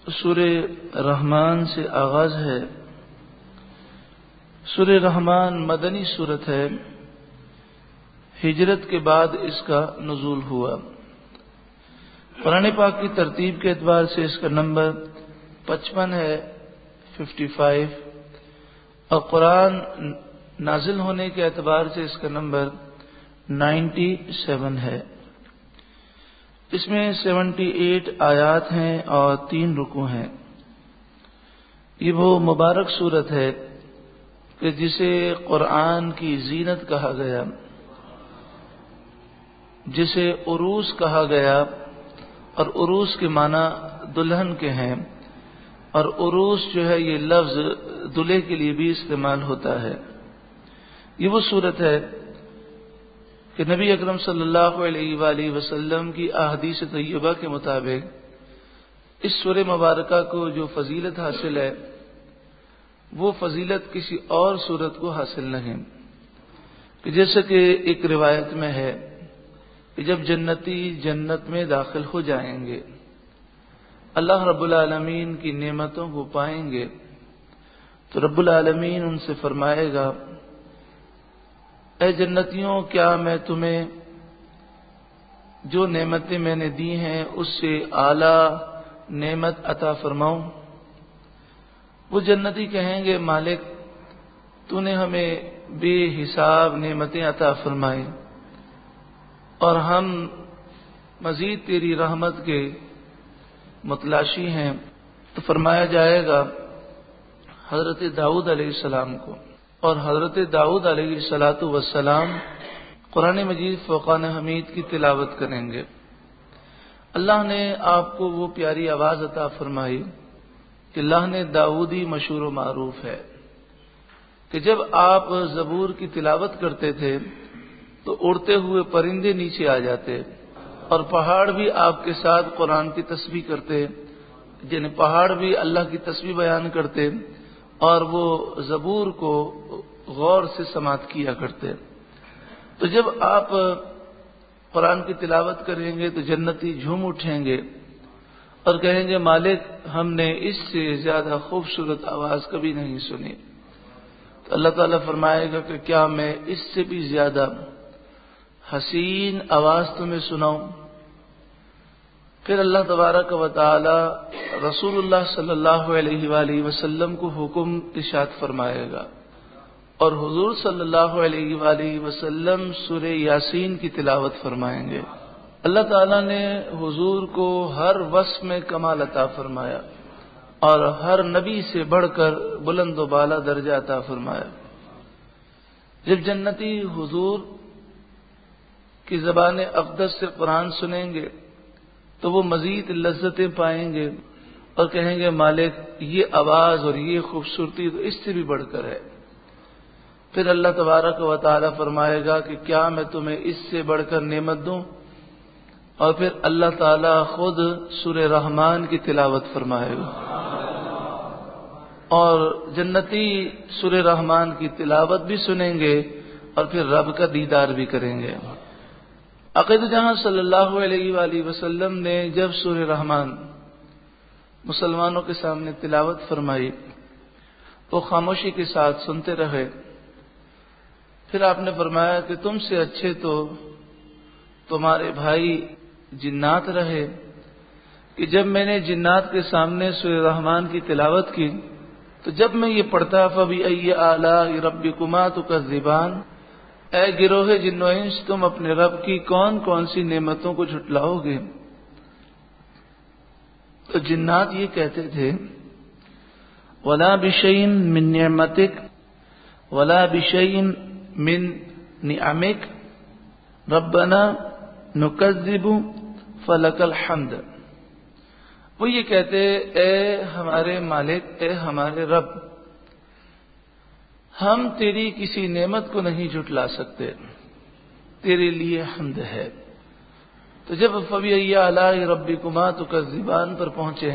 سورہ رحمان سے آغاز ہے۔ سورہ رحمان مدنی سورت ہے، ہجرت کے بعد اس کا نزول ہوا۔ قرآن پاک کی ترتیب کے اعتبار سے اس کا نمبر 55 ہے، 55، اور قرآن نازل ہونے کے اعتبار سے اس کا نمبر 97 ہے۔ اس میں 78 آیات ہیں اور 3 رکوع ہیں۔ یہ وہ مبارک سورت ہے کہ جسے قرآن کی زینت کہا گیا، جسے عروس کہا گیا، اور عروس کے معنی دلہن کے ہیں، اور عروس جو ہے یہ لفظ دلہے کے لیے بھی استعمال ہوتا ہے۔ یہ وہ سورت ہے کہ نبی اکرم صلی اللہ علیہ وآلہ وسلم کی احادیث طیبہ کے مطابق اس سورہ مبارکہ کو جو فضیلت حاصل ہے وہ فضیلت کسی اور سورت کو حاصل نہیں، کہ جیسے کہ ایک روایت میں ہے کہ جب جنتی جنت میں داخل ہو جائیں گے، اللہ رب العالمین کی نعمتوں کو پائیں گے، تو رب العالمین ان سے فرمائے گا، اے جنتیوں، کیا میں تمہیں جو نعمتیں میں نے دی ہیں اس سے اعلیٰ نعمت عطا فرماؤں؟ وہ جنتی کہیں گے، مالک تو نے ہمیں بے حساب نعمتیں عطا فرمائی اور ہم مزید تیری رحمت کے متلاشی ہیں۔ تو فرمایا جائے گا حضرت داؤد علیہ السلام کو، اور حضرت داؤد علیہ السلام قرآن مجید فرقان حمید کی تلاوت کریں گے۔ اللہ نے آپ کو وہ پیاری آواز عطا فرمائی کہ اللہ نے داؤدی مشہور و معروف ہے کہ جب آپ زبور کی تلاوت کرتے تھے تو اڑتے ہوئے پرندے نیچے آ جاتے، اور پہاڑ بھی آپ کے ساتھ قرآن کی تسبیح کرتے، جن پہاڑ بھی اللہ کی تسبیح بیان کرتے اور وہ زبور کو غور سے سماعت کیا کرتے۔ تو جب آپ قرآن کی تلاوت کریں گے تو جنتی جھوم اٹھیں گے اور کہیں گے، مالک ہم نے اس سے زیادہ خوبصورت آواز کبھی نہیں سنی۔ تو اللہ تعالیٰ فرمائے گا کہ کیا میں اس سے بھی زیادہ حسین آواز تمہیں سناؤں؟ پھر اللہ تبارک و تعالی رسول اللہ صلی اللہ علیہ وآلہ وسلم کو حکم ارشاد فرمائے گا، اور حضور صلی اللہ علیہ وآلہ وسلم سورہ یاسین کی تلاوت فرمائیں گے۔ اللہ تعالیٰ نے حضور کو ہر وصف میں کمال عطا فرمایا اور ہر نبی سے بڑھ کر بلند و بالا درجہ عطا فرمایا۔ جب جنتی حضور کی زبان اقدس سے قرآن سنیں گے تو وہ مزید لذتیں پائیں گے اور کہیں گے، مالک یہ آواز اور یہ خوبصورتی تو اس سے بھی بڑھ کر ہے۔ پھر اللہ تبارک و تعالی فرمائے گا کہ کیا میں تمہیں اس سے بڑھ کر نعمت دوں؟ اور پھر اللہ تعالی خود سورہ رحمان کی تلاوت فرمائے گا، اور جنتی سورہ رحمان کی تلاوت بھی سنیں گے اور پھر رب کا دیدار بھی کریں گے۔ عقید جہاں صلی اللہ علیہ وآلہ وسلم نے جب سورہ رحمان مسلمانوں کے سامنے تلاوت فرمائی وہ خاموشی کے ساتھ سنتے رہے۔ پھر آپ نے فرمایا کہ تم سے اچھے تو تمہارے بھائی جنات رہے، کہ جب میں نے جنات کے سامنے سورہ رحمان کی تلاوت کی تو جب میں یہ پڑھتا فَبِأَيِّ آلَاءِ رَبِّكُمَا تُكَذِّبَانِ، اے گروہ جن و انس، تم اپنے رب کی کون کون سی نعمتوں کو جھٹلاؤ گے؟ تو جنات یہ کہتے تھے، وَلَا بِشَيْءٍ مِّن نِعْمَتِكَ وَلَا بِشَيْءٍ مِّن نِعَمِكَ رَبَّنَا نُكَذِّبُ فَلَكَ الْحَمْدُ۔ وہ یہ کہتے، اے ہمارے مالک، اے ہمارے رب، ہم تیری کسی نعمت کو نہیں جھٹلا سکتے، تیرے لیے حمد ہے۔ تو جب فَبِأَيِّ آلَاءِ رَبِّكُمَا تُكَذِّبَانِ پر پہنچے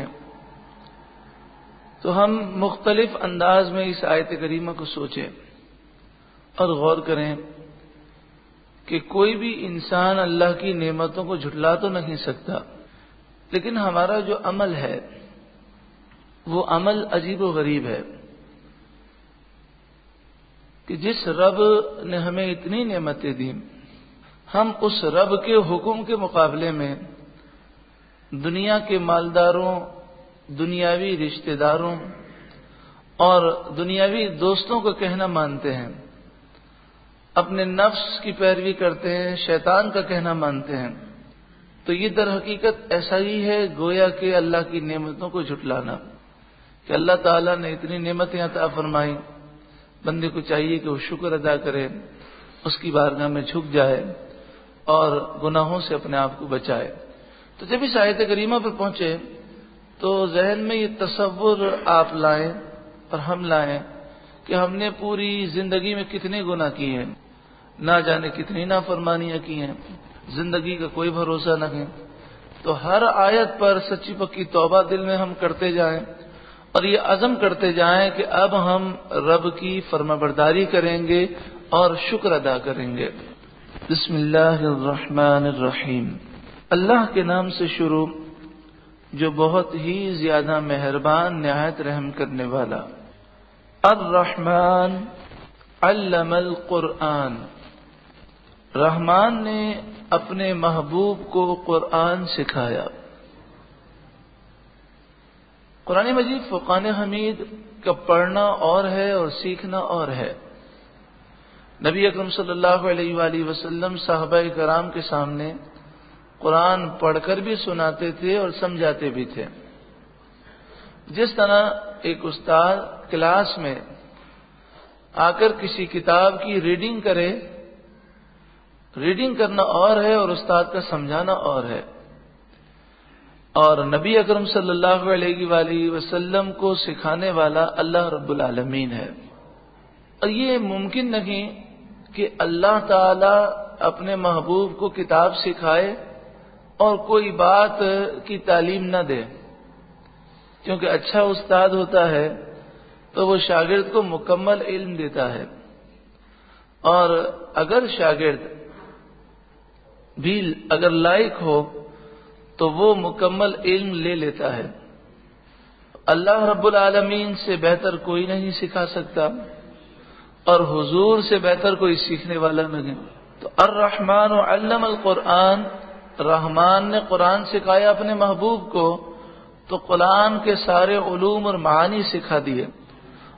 تو ہم مختلف انداز میں اس آیت کریمہ کو سوچیں اور غور کریں کہ کوئی بھی انسان اللہ کی نعمتوں کو جھٹلا تو نہیں سکتا، لیکن ہمارا جو عمل ہے وہ عمل عجیب و غریب ہے کہ جس رب نے ہمیں اتنی نعمتیں دی، ہم اس رب کے حکم کے مقابلے میں دنیا کے مالداروں، دنیاوی رشتہ داروں اور دنیاوی دوستوں کا کہنا مانتے ہیں، اپنے نفس کی پیروی کرتے ہیں، شیطان کا کہنا مانتے ہیں، تو یہ در حقیقت ایسا ہی ہے گویا کہ اللہ کی نعمتوں کو جھٹلانا، کہ اللہ تعالیٰ نے اتنی نعمتیں عطا فرمائی، بندے کو چاہیے کہ وہ شکر ادا کرے، اس کی بارگاہ میں جھک جائے اور گناہوں سے اپنے آپ کو بچائے۔ تو جب اس آیت کریمہ پر پہنچے تو ذہن میں یہ تصور آپ لائیں اور ہم لائیں کہ ہم نے پوری زندگی میں کتنے گناہ کیے ہیں، نہ جانے کتنی نافرمانیاں کی ہیں، زندگی کا کوئی بھروسہ نہیں، تو ہر آیت پر سچی پکی توبہ دل میں ہم کرتے جائیں اور یہ عزم کرتے جائیں کہ اب ہم رب کی فرمانبرداری کریں گے اور شکر ادا کریں گے۔ بسم اللہ الرحمن الرحیم، اللہ کے نام سے شروع جو بہت ہی زیادہ مہربان نہایت رحم کرنے والا۔ الرحمن علم القرآن، رحمان نے اپنے محبوب کو قرآن سکھایا۔ قرآن مجید فرقان حمید کا پڑھنا اور ہے اور سیکھنا اور ہے۔ نبی اکرم صلی اللہ علیہ وآلہ وسلم صحابہ کرام کے سامنے قرآن پڑھ کر بھی سناتے تھے اور سمجھاتے بھی تھے۔ جس طرح ایک استاد کلاس میں آ کر کسی کتاب کی ریڈنگ کرے، ریڈنگ کرنا اور ہے اور استاد کا سمجھانا اور ہے، اور نبی اکرم صلی اللہ علیہ وآلہ وسلم کو سکھانے والا اللہ رب العالمین ہے۔ اور یہ ممکن نہیں کہ اللہ تعالی اپنے محبوب کو کتاب سکھائے اور کوئی بات کی تعلیم نہ دے، کیونکہ اچھا استاد ہوتا ہے تو وہ شاگرد کو مکمل علم دیتا ہے، اور اگر شاگرد بھی اگر لائق ہو تو وہ مکمل علم لے لیتا ہے۔ اللہ رب العالمین سے بہتر کوئی نہیں سکھا سکتا اور حضور سے بہتر کوئی سیکھنے والا نہیں۔ تو الرحمن علم القرآن، رحمان نے قرآن سکھایا اپنے محبوب کو، تو قرآن کے سارے علوم اور معانی سکھا دیے،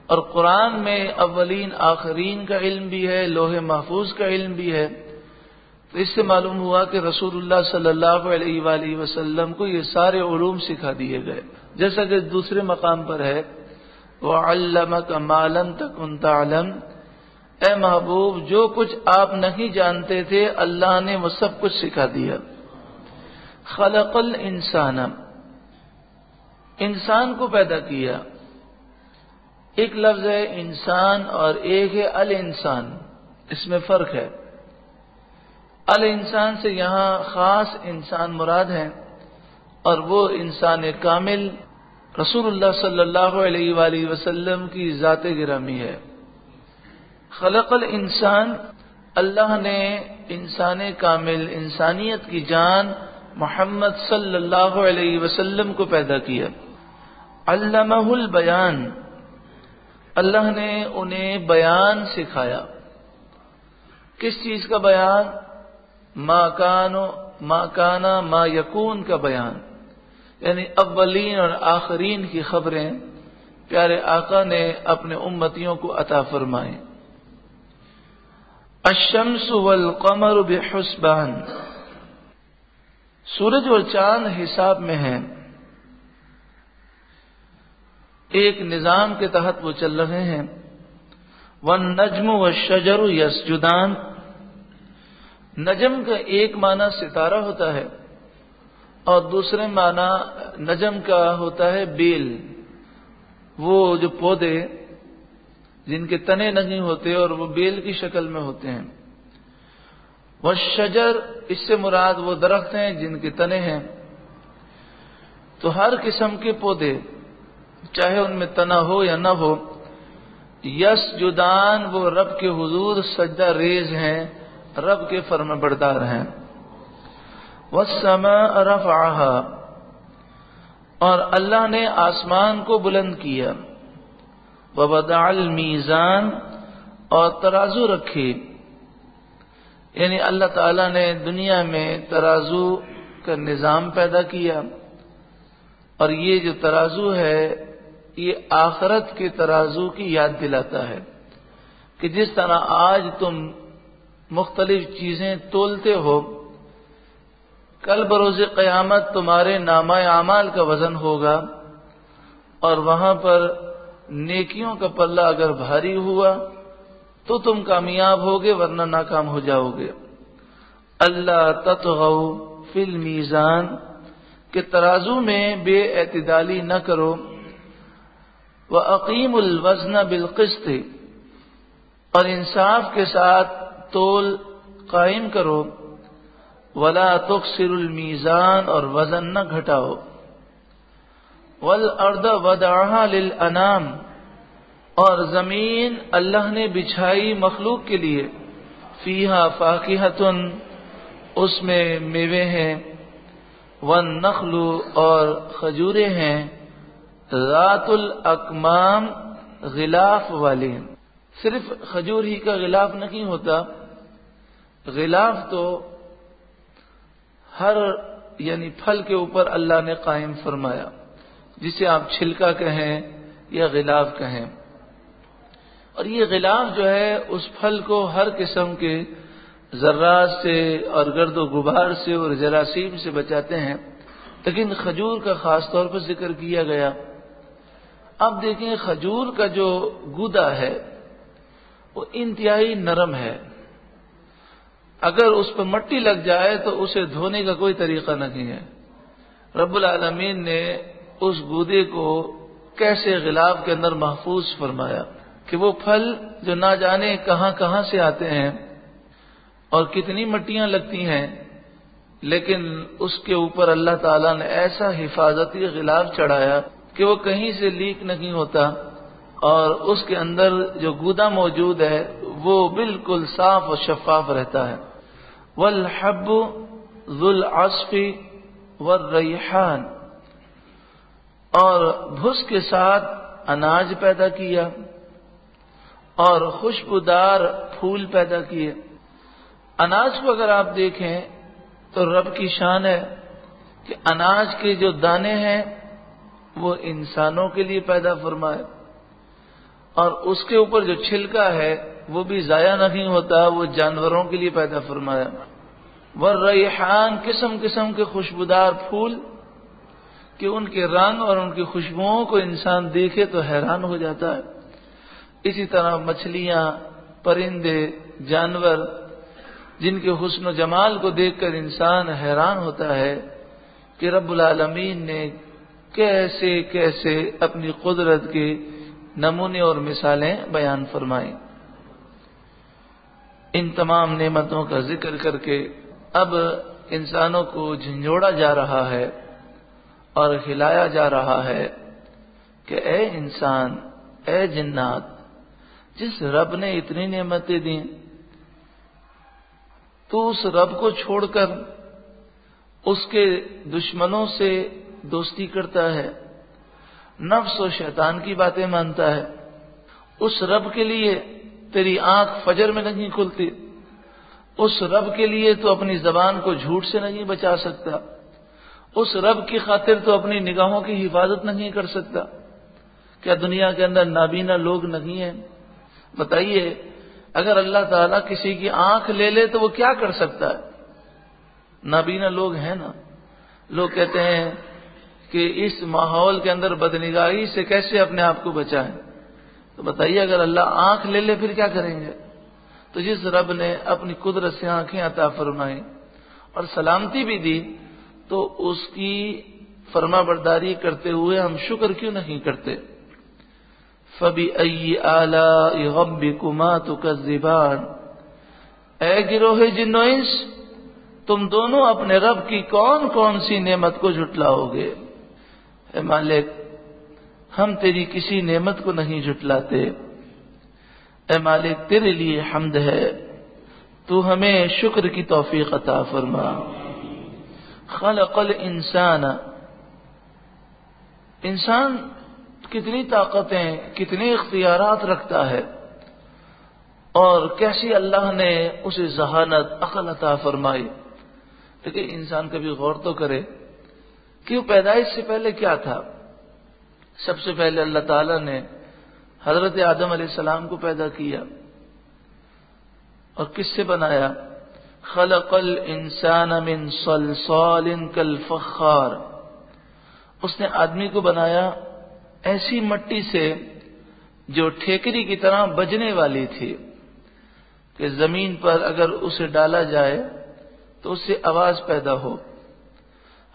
اور قرآن میں اولین آخرین کا علم بھی ہے، لوح محفوظ کا علم بھی ہے۔ تو اس سے معلوم ہوا کہ رسول اللہ صلی اللہ علیہ وآلہ وسلم کو یہ سارے علوم سکھا دیے گئے، جیسا کہ دوسرے مقام پر ہے وَعَلَّمَكَ مَا لَمْ تَكُنْ تَعْلَمْ، اے محبوب جو کچھ آپ نہیں جانتے تھے اللہ نے وہ سب کچھ سکھا دیا۔ خلق الانسان، انسان کو پیدا کیا۔ ایک لفظ ہے انسان اور ایک ہے الانسان، اس میں فرق ہے۔ الانسان سے یہاں خاص انسان مراد ہے، اور وہ انسان کامل رسول اللہ صلی اللہ علیہ وآلہ وسلم کی ذات گرامی ہے۔ خلق الانسان، اللہ نے انسان کامل، انسانیت کی جان محمد صلی اللہ علیہ وسلم کو پیدا کیا۔ علمہ البیان، اللہ نے انہیں بیان سکھایا۔ کس چیز کا بیان؟ ما کانا ما یکون کا بیان، یعنی اولین اور آخرین کی خبریں پیارے آقا نے اپنے امتیوں کو عطا فرمائیں۔ الشمس والقمر بحسبان، سورج اور چاند حساب میں ہیں، ایک نظام کے تحت وہ چل رہے ہیں۔ والنجم والشجر یسجدان، نجم کا ایک معنی ستارہ ہوتا ہے اور دوسرے معنی نجم کا ہوتا ہے بیل، وہ جو پودے جن کے تنے نہیں ہوتے اور وہ بیل کی شکل میں ہوتے ہیں۔ والشجر، اس سے مراد وہ درخت ہیں جن کے تنے ہیں۔ تو ہر قسم کے پودے چاہے ان میں تنا ہو یا نہ ہو، یسجدان، وہ رب کے حضور سجدہ ریز ہیں، رب کے فرمانبردار ہیں۔ والسماء رفعها، اور اللہ نے آسمان کو بلند کیا، ووضع المیزان، اور ترازو رکھی، یعنی اللہ تعالیٰ نے دنیا میں ترازو کا نظام پیدا کیا، اور یہ جو ترازو ہے یہ آخرت کے ترازو کی یاد دلاتا ہے کہ جس طرح آج تم مختلف چیزیں تولتے ہو، کل بروز قیامت تمہارے نامہ اعمال کا وزن ہوگا، اور وہاں پر نیکیوں کا پلہ اگر بھاری ہوا تو تم کامیاب ہوگے ورنہ ناکام ہو جاؤ گے۔ اللہ تطغوا فی المیزان، کہ ترازو میں بے اعتدالی نہ کرو، وَأَقِیمُوا الْوَزْنَ بِالْقِسْطِ، اور انصاف کے ساتھ تول قائم کرو، وَلَا تُخْسِرُوا الْمِیزان، اور وزن نہ گھٹاؤ، وَالْأَرْضَ وَضَعَهَا لِلْأَنَامِ، اور زمین اللہ نے بچھائی مخلوق کے لیے، فیہا فاکہۃ، اس میں میوے ہیں، والنخل، اور کھجوریں ہیں، ذات الاکمام، غلاف والے۔ صرف کھجور ہی کا غلاف نہیں ہوتا، غلاف تو ہر یعنی پھل کے اوپر اللہ نے قائم فرمایا، جسے آپ چھلکا کہیں یا غلاف کہیں، اور یہ غلاف جو ہے اس پھل کو ہر قسم کے ذرات سے اور گرد و غبار سے اور جراثیم سے بچاتے ہیں، لیکن کھجور کا خاص طور پر ذکر کیا گیا۔ اب دیکھیں کھجور کا جو گودا ہے وہ انتہائی نرم ہے، اگر اس پر مٹی لگ جائے تو اسے دھونے کا کوئی طریقہ نہیں ہے۔ رب العالمین نے اس گودے کو کیسے غلاف کے اندر محفوظ فرمایا کہ وہ پھل جو نہ جانے کہاں کہاں سے آتے ہیں اور کتنی مٹیاں لگتی ہیں، لیکن اس کے اوپر اللہ تعالیٰ نے ایسا حفاظتی غلاف چڑھایا کہ وہ کہیں سے لیک نہیں ہوتا، اور اس کے اندر جو گودا موجود ہے وہ بالکل صاف اور شفاف رہتا ہے۔ والحب ذو العصف والریحان، اور بھس کے ساتھ اناج پیدا کیا اور خوشبودار پھول پیدا کیے۔ اناج کو اگر آپ دیکھیں تو رب کی شان ہے کہ اناج کے جو دانے ہیں وہ انسانوں کے لیے پیدا فرمائے، اور اس کے اوپر جو چھلکا ہے وہ بھی ضائع نہیں ہوتا، وہ جانوروں کے لیے پیدا فرمایا۔ والریحان، قسم قسم کے خوشبودار پھول کہ ان کے رنگ اور ان کی خوشبوؤں کو انسان دیکھے تو حیران ہو جاتا ہے۔ اسی طرح مچھلیاں، پرندے، جانور، جن کے حسن و جمال کو دیکھ کر انسان حیران ہوتا ہے کہ رب العالمین نے کیسے کیسے اپنی قدرت کے نمونے اور مثالیں بیان فرمائیں۔ ان تمام نعمتوں کا ذکر کر کے اب انسانوں کو جھنجھوڑا جا رہا ہے اور ہلایا جا رہا ہے کہ اے انسان، اے جنات، جس رب نے اتنی نعمتیں دیں تو اس رب کو چھوڑ کر اس کے دشمنوں سے دوستی کرتا ہے، نفس و شیطان کی باتیں مانتا ہے۔ اس رب کے لیے تیری آنکھ فجر میں نہیں کھلتی، اس رب کے لیے تو اپنی زبان کو جھوٹ سے نہیں بچا سکتا، اس رب کی خاطر تو اپنی نگاہوں کی حفاظت نہیں کر سکتا۔ کیا دنیا کے اندر نابینا لوگ نہیں ہیں؟ بتائیے، اگر اللہ تعالیٰ کسی کی آنکھ لے لے تو وہ کیا کر سکتا ہے؟ نابینا لوگ ہیں نا۔ لوگ کہتے ہیں کہ اس ماحول کے اندر بدنگاہی سے کیسے اپنے آپ کو بچائیں، تو بتائیے اگر اللہ آنکھ لے لے پھر کیا کریں گے؟ تو جس رب نے اپنی قدرت سے آنکھیں عطا فرمائیں اور سلامتی بھی دی، تو اس کی فرما برداری کرتے ہوئے ہم شکر کیوں نہیں کرتے؟ فَبِأَيِّ آلَاءِ رَبِّكُمَا تُكَذِّبَانِ، اے گروہ جن و انس، تم دونوں اپنے رب کی کون کون سی نعمت کو جھٹلاؤ گے؟ اے مالک، ہم تیری کسی نعمت کو نہیں جھٹلاتے۔ اے مالک، تیرے لیے حمد ہے، تو ہمیں شکر کی توفیق عطا فرما۔ خلق الانسان، انسان کتنی طاقتیں، کتنے اختیارات رکھتا ہے، اور کیسی اللہ نے اسے ذہانت، عقل عطا فرمائی. لیکن انسان کبھی غور تو کرے کہ وہ پیدائش سے پہلے کیا تھا. سب سے پہلے اللہ تعالیٰ نے حضرت آدم علیہ السلام کو پیدا کیا، اور کس سے بنایا؟ خلق الانسان من صلصال کالفخار. اس نے آدمی کو بنایا ایسی مٹی سے جو ٹھیکری کی طرح بجنے والی تھی کہ زمین پر اگر اسے ڈالا جائے تو اس سے آواز پیدا ہو.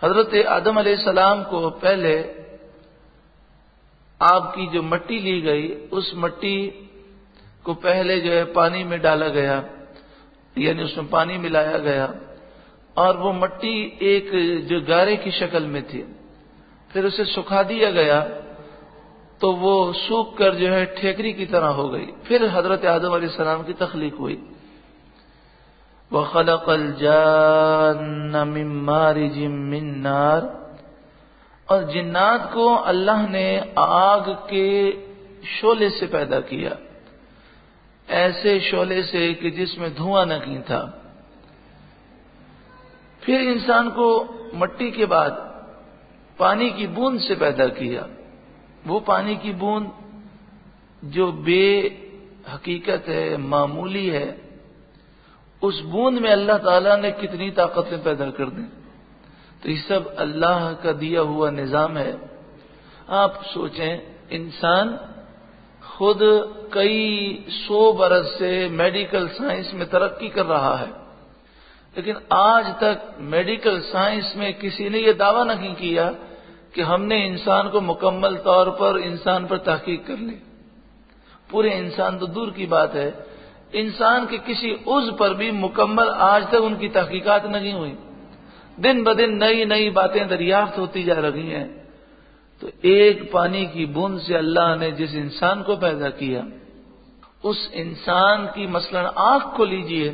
حضرت آدم علیہ السلام کو پہلے آگ کی جو مٹی لی گئی، اس مٹی کو پہلے جو ہے پانی میں ڈالا گیا، یعنی اس میں پانی ملایا گیا، اور وہ مٹی ایک جو گارے کی شکل میں تھی. پھر اسے سکھا دیا گیا تو وہ سوکھ کر جو ہے ٹھیکری کی طرح ہو گئی. پھر حضرت آدم علیہ السلام کی تخلیق ہوئی. وَخَلَقَ الْجَانَّ مِن مَّارِجٍ مِّن نَّارٍ. اور جنات کو اللہ نے آگ کے شعلے سے پیدا کیا، ایسے شعلے سے کہ جس میں دھواں نہیں تھا. پھر انسان کو مٹی کے بعد پانی کی بوند سے پیدا کیا. وہ پانی کی بوند جو بے حقیقت ہے، معمولی ہے، اس بوند میں اللہ تعالیٰ نے کتنی طاقتیں پیدا کر دیں. تو یہ سب اللہ کا دیا ہوا نظام ہے. آپ سوچیں، انسان خود کئی 100 برس سے میڈیکل سائنس میں ترقی کر رہا ہے، لیکن آج تک میڈیکل سائنس میں کسی نے یہ دعویٰ نہیں کیا کہ ہم نے انسان کو مکمل طور پر انسان پر تحقیق کر لی. پورے انسان تو دور کی بات ہے، انسان کے کسی عضو پر بھی مکمل آج تک ان کی تحقیقات نہیں ہوئی. دن بدن نئی نئی باتیں دریافت ہوتی جا رہی ہیں. تو ایک پانی کی بوند سے اللہ نے جس انسان کو پیدا کیا، اس انسان کی مثلاً آنکھ کو لیجئے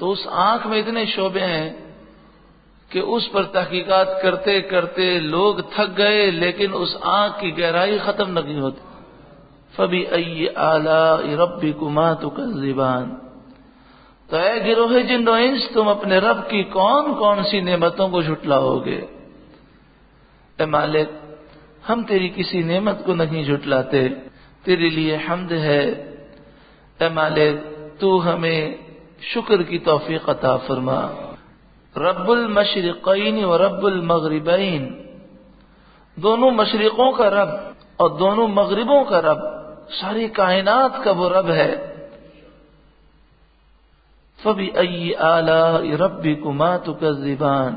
تو اس آنکھ میں اتنے شعبے ہیں کہ اس پر تحقیقات کرتے کرتے لوگ تھک گئے، لیکن اس آنکھ کی گہرائی ختم نہیں ہوتی. فَبِأَيِّ آلَاءِ رَبِّكُمَا تُكَذِّبَانِ. تو اے گروہ جن و انس، تم اپنے رب کی کون کون سی نعمتوں کو جھٹلاؤ گے؟ اے مالک، ہم تیری کسی نعمت کو نہیں جھٹلاتے، تیرے لیے حمد ہے. اے مالک، تو ہمیں شکر کی توفیق عطا فرما. رب المشرقین و رب المغربین. دونوں مشرقوں کا رب اور دونوں مغربوں کا رب، ساری کائنات کا وہ رب ہے. فَبِأَيِّ آلَاءِ رَبِّكُمَا تُكَذِّبَانِ.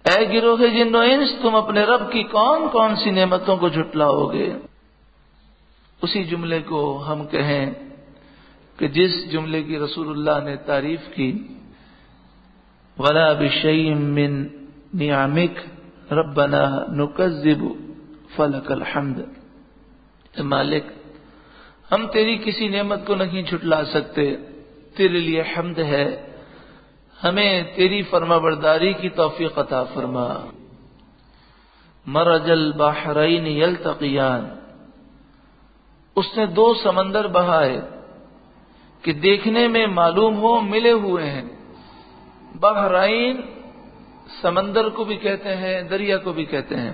اے گروہ جن و انس، تم اپنے رب کی کون کون سی نعمتوں کو جھٹلاؤ گے؟ اسی جملے کو ہم کہیں کہ جس جملے کی رسول اللہ نے تعریف کی، وَلَا بِشَيْءٍ مِّن نِعَمِكَ رَبَّنَا نُكَذِّبُ فَلَكَ الْحَمْدُ. اے مالک، ہم تیری کسی نعمت کو نہیں جھٹلا سکتے، تیرے لیے حمد ہے. ہمیں تیری فرما برداری کی توفیق عطا فرما. مرج البحرین یلتقیان. اس نے 2 سمندر بہائے کہ دیکھنے میں معلوم ہو ملے ہوئے ہیں. بحرین سمندر کو بھی کہتے ہیں، دریا کو بھی کہتے ہیں.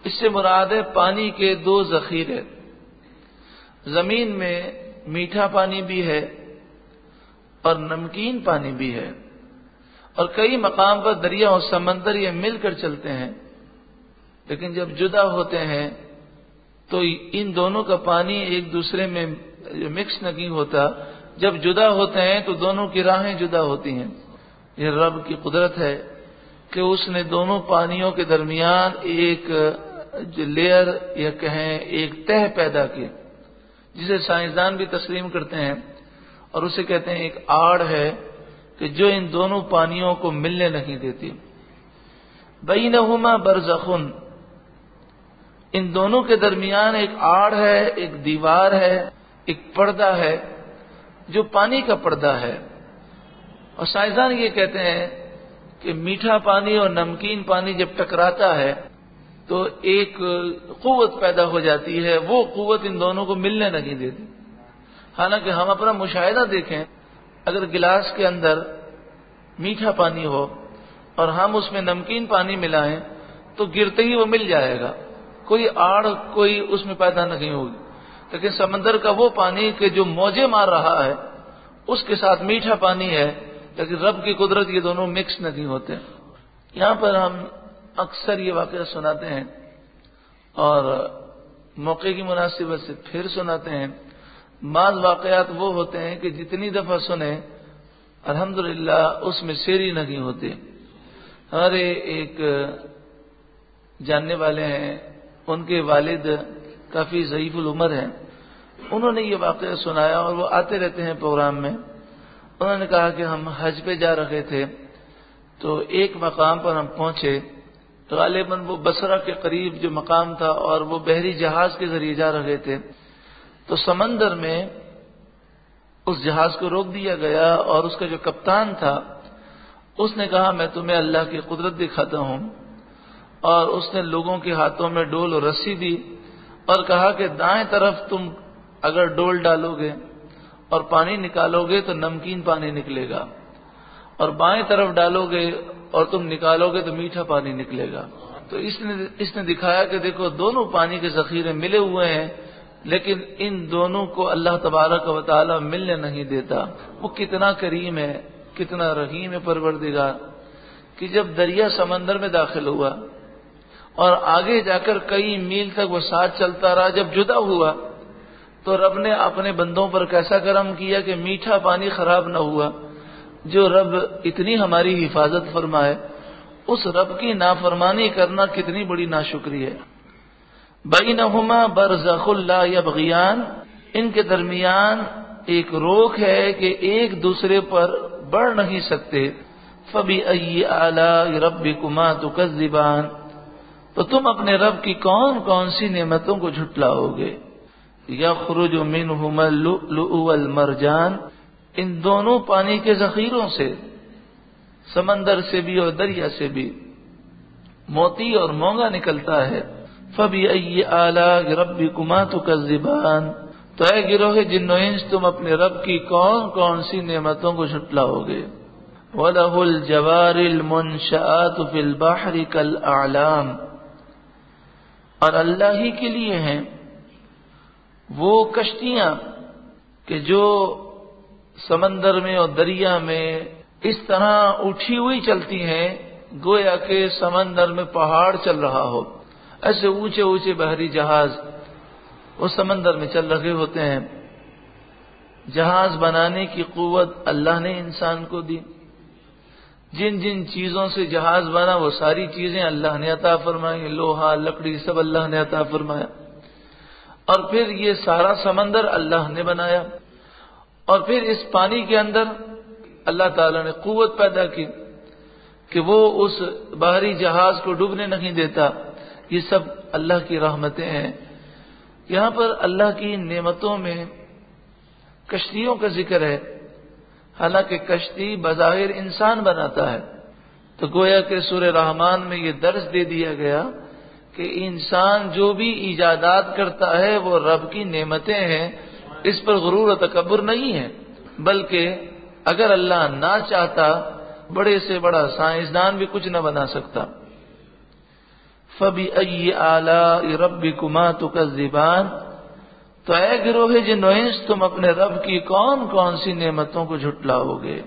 اس سے مراد ہے پانی کے 2 ذخیرے. زمین میں میٹھا پانی بھی ہے اور نمکین پانی بھی ہے، اور کئی مقام پر دریا اور سمندر یہ مل کر چلتے ہیں، لیکن جب جدا ہوتے ہیں تو ان دونوں کا پانی ایک دوسرے میں مکس نہیں ہوتا. جب جدا ہوتے ہیں تو دونوں کی راہیں جدا ہوتی ہیں. یہ رب کی قدرت ہے کہ اس نے دونوں پانیوں کے درمیان ایک لیئر یا کہیں ایک تہ پیدا کی، جسے سائنسدان بھی تسلیم کرتے ہیں، اور اسے کہتے ہیں ایک آڑ ہے کہ جو ان دونوں پانیوں کو ملنے نہیں دیتی. بینہما برزخن. ان دونوں کے درمیان ایک آڑ ہے، ایک دیوار ہے، ایک پردہ ہے جو پانی کا پردہ ہے. اور سائنسدان یہ کہتے ہیں کہ میٹھا پانی اور نمکین پانی جب ٹکراتا ہے تو ایک قوت پیدا ہو جاتی ہے، وہ قوت ان دونوں کو ملنے نہیں دیتی۔ حالانکہ ہم اپنا مشاہدہ دیکھیں، اگر گلاس کے اندر میٹھا پانی ہو اور ہم اس میں نمکین پانی ملائیں تو گرتے ہی وہ مل جائے گا، کوئی آڑ کوئی اس میں پیدا نہیں ہوگی۔ لیکن سمندر کا وہ پانی کہ جو موجیں مار رہا ہے اس کے ساتھ میٹھا پانی ہے، لیکن رب کی قدرت یہ دونوں مکس نہیں ہوتے۔ یہاں پر ہم اکثر یہ واقعہ سناتے ہیں اور موقع کی مناسبت سے پھر سناتے ہیں۔ بعض واقعات وہ ہوتے ہیں کہ جتنی دفعہ سنیں الحمدللہ اس میں سیری نہیں ہوتی۔ ہمارے ایک جاننے والے ہیں، ان کے والد کافی ضعیف العمر ہیں، انہوں نے یہ واقعہ سنایا اور وہ آتے رہتے ہیں پروگرام میں۔ انہوں نے کہا کہ ہم حج پہ جا رہے تھے تو ایک مقام پر ہم پہنچے، غالباً وہ بصرہ کے قریب جو مقام تھا اور وہ بحری جہاز کے ذریعے جا رہے تھے، تو سمندر میں اس جہاز کو روک دیا گیا اور اس کا جو کپتان تھا اس نے کہا میں تمہیں اللہ کی قدرت دکھاتا ہوں، اور اس نے لوگوں کے ہاتھوں میں ڈول اور رسی دی اور کہا کہ دائیں طرف تم اگر ڈول ڈالو گے اور پانی نکالو گے تو نمکین پانی نکلے گا، اور بائیں طرف ڈالو گے اور تم نکالو گے تو میٹھا پانی نکلے گا۔ تو اس نے دکھایا کہ دیکھو دونوں پانی کے ذخیرے ملے ہوئے ہیں، لیکن ان دونوں کو اللہ تبارک و تعالی ملنے نہیں دیتا۔ وہ کتنا کریم ہے، کتنا رحیم ہے پروردگار، کہ جب دریا سمندر میں داخل ہوا اور آگے جا کر کئی میل تک وہ ساتھ چلتا رہا، جب جدا ہوا تو رب نے اپنے بندوں پر کیسا کرم کیا کہ میٹھا پانی خراب نہ ہوا۔ جو رب اتنی ہماری حفاظت فرمائے، اس رب کی نافرمانی کرنا کتنی بڑی ناشکری ہے۔ بینہما برزخ لا یبغیان، ان کے درمیان ایک روک ہے کہ ایک دوسرے پر بڑھ نہیں سکتے۔ فبأی آلاء ربکما تکذبان، تو تم اپنے رب کی کون کون سی نعمتوں کو جھٹلاؤ گے۔ یخرج منہما اللؤلؤ والمرجان، ان دونوں پانی کے ذخیروں سے، سمندر سے بھی اور دریا سے بھی، موتی اور مونگا نکلتا ہے۔ فبأی آلاء ربکما تکذبان، تو اے گروہ جن و انس تم اپنے رب کی کون کون سی نعمتوں کو جھٹلاؤ گے۔ وَلَهُ الْجَوَارِ الْمُنشَآتُ فِي الْبَحْرِ كَالْأَعْلَامِ، اور اللہ ہی کے لیے ہیں وہ کشتیاں کہ جو سمندر میں اور دریا میں اس طرح اٹھی ہوئی چلتی ہیں گویا کہ سمندر میں پہاڑ چل رہا ہو۔ ایسے اونچے اونچے بحری جہاز وہ سمندر میں چل رہے ہوتے ہیں۔ جہاز بنانے کی قوت اللہ نے انسان کو دی، جن جن چیزوں سے جہاز بنا وہ ساری چیزیں اللہ نے عطا فرمائی، لوہا لکڑی سب اللہ نے عطا فرمایا، اور پھر یہ سارا سمندر اللہ نے بنایا، اور پھر اس پانی کے اندر اللہ تعالیٰ نے قوت پیدا کی کہ وہ اس بحری جہاز کو ڈوبنے نہیں دیتا۔ یہ سب اللہ کی رحمتیں ہیں۔ یہاں پر اللہ کی نعمتوں میں کشتیوں کا ذکر ہے، حالانکہ کشتی بظاہر انسان بناتا ہے، تو گویا کہ سورہ رحمان میں یہ درس دے دیا گیا کہ انسان جو بھی ایجادات کرتا ہے وہ رب کی نعمتیں ہیں، اس پر غرور و تکبر نہیں ہے، بلکہ اگر اللہ نہ چاہتا بڑے سے بڑا سائنسدان بھی کچھ نہ بنا سکتا۔ فَبِأَيِّ آلَاءِ رَبِّكُمَا تُكَذِّبَانِ، تو اے گروہ جن و انس تم اپنے رب کی کون کون سی نعمتوں کو جھٹلاؤ گے۔